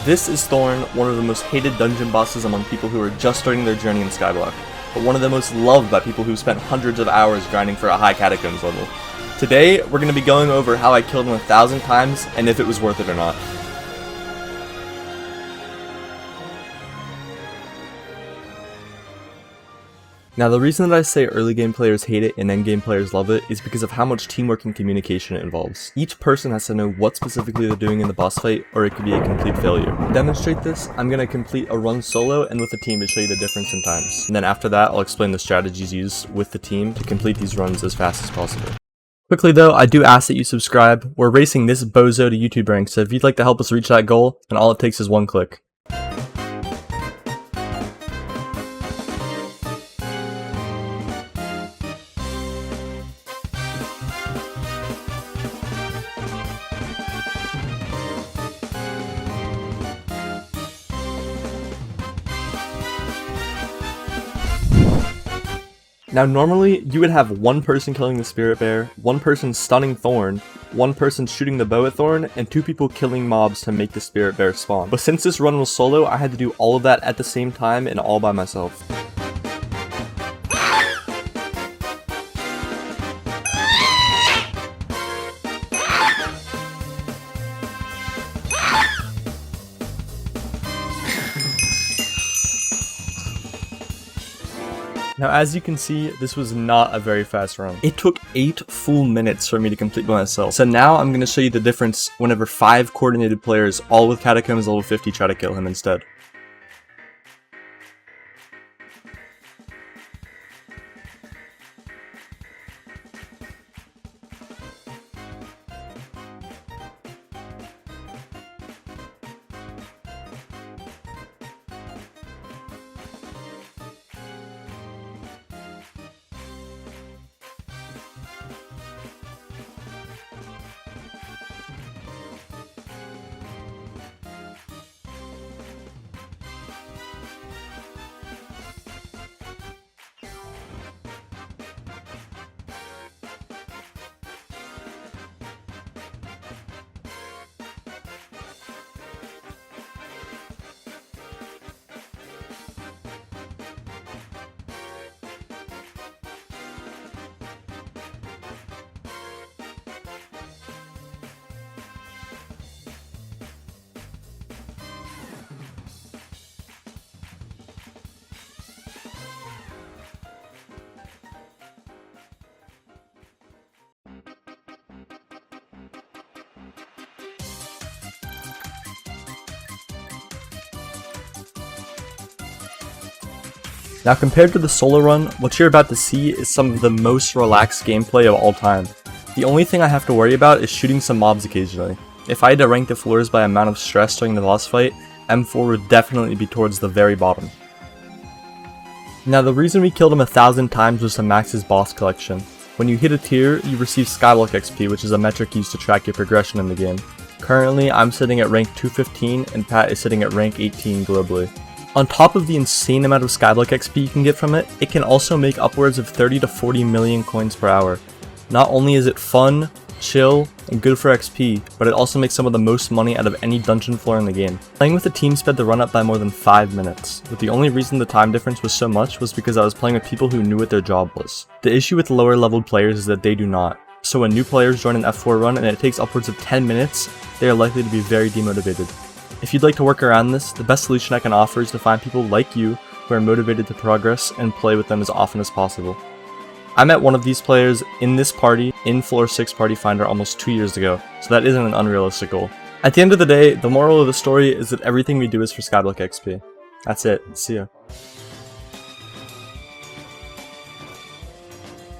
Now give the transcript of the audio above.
This is Thorn, one of the most hated dungeon bosses among people who are just starting their journey in Skyblock, but one of the most loved by people who spent hundreds of hours grinding for a high catacombs level. Today, we're going to be going over how I killed him 1,000 times and if it was worth it or not. Now, the reason that I say early game players hate it and end game players love it is because of how much teamwork and communication it involves. Each person has to know what specifically they're doing in the boss fight, or it could be a complete failure. To demonstrate this, I'm going to complete a run solo and with a team to show you the difference in times. And then after that, I'll explain the strategies used with the team to complete these runs as fast as possible. Quickly though, I do ask that you subscribe. We're racing this bozo to YouTube rank, so if you'd like to help us reach that goal, then all it takes is one click. Now normally, you would have one person killing the Spirit Bear, one person stunning Thorn, one person shooting the bow at Thorn, and 2 people killing mobs to make the Spirit Bear spawn. But since this run was solo, I had to do all of that at the same time and all by myself. Now as you can see, this was not a very fast run. It took 8 full minutes for me to complete by myself. So now I'm going to show you the difference whenever 5 coordinated players, all with Catacombs level 50, try to kill him instead. Now compared to the solo run, what you're about to see is some of the most relaxed gameplay of all time. The only thing I have to worry about is shooting some mobs occasionally. If I had to rank the floors by amount of stress during the boss fight, M4 would definitely be towards the very bottom. Now the reason we killed him 1,000 times was to max his boss collection. When you hit a tier, you receive Skyblock XP, which is a metric used to track your progression in the game. Currently, I'm sitting at rank 215 and Pat is sitting at rank 18 globally. On top of the insane amount of Skyblock XP you can get from it, it can also make upwards of 30 to 40 million coins per hour. Not only is it fun, chill, and good for XP, but it also makes some of the most money out of any dungeon floor in the game. Playing with the team sped the run up by more than 5 minutes, but the only reason the time difference was so much was because I was playing with people who knew what their job was. The issue with lower leveled players is that they do not. So when new players join an F4 run and it takes upwards of 10 minutes, they are likely to be very demotivated. If you'd like to work around this, the best solution I can offer is to find people like you who are motivated to progress and play with them as often as possible. I met one of these players in this party in Floor 6 Party Finder almost 2 years ago, so that isn't an unrealistic goal. At the end of the day, the moral of the story is that everything we do is for Skyblock XP. That's it. See ya.